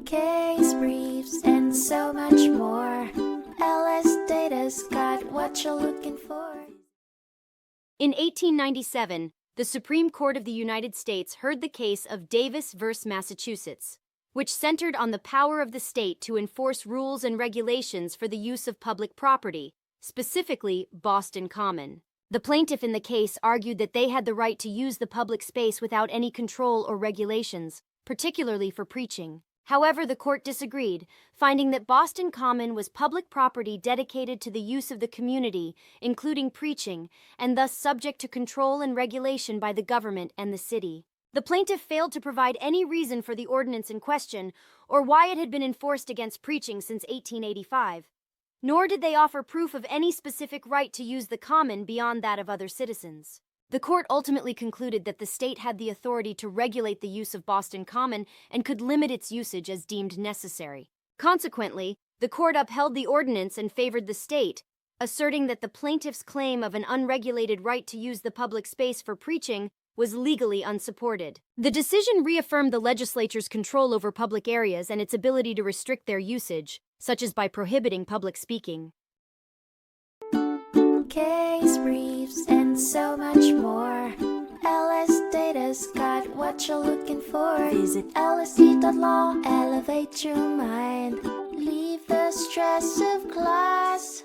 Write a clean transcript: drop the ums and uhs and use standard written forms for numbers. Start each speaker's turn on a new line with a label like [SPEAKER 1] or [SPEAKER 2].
[SPEAKER 1] case briefs, and so much more. LSData's got what you're looking for.
[SPEAKER 2] In 1897, the Supreme Court of the United States heard the case of Davis v. Massachusetts, which centered on the power of the state to enforce rules and regulations for the use of public property, specifically Boston Common. The plaintiff in the case argued that they had the right to use the public space without any control or regulations, particularly for preaching. However, the court disagreed, finding that Boston Common was public property dedicated to the use of the community, including preaching, and thus subject to control and regulation by the government and the city. The plaintiff failed to provide any reason for the ordinance in question or why it had been enforced against preaching since 1885, nor did they offer proof of any specific right to use the common beyond that of other citizens. The court ultimately concluded that the state had the authority to regulate the use of Boston Common and could limit its usage as deemed necessary. Consequently, the court upheld the ordinance and favored the state, asserting that the plaintiff's claim of an unregulated right to use the public space for preaching was legally unsupported. The decision reaffirmed the legislature's control over public areas and its ability to restrict their usage, such as by prohibiting public speaking.
[SPEAKER 1] Case briefs, and so much more. LSData's got what you're looking for. Visit lsd.law, elevate your mind. Leave the stress of class.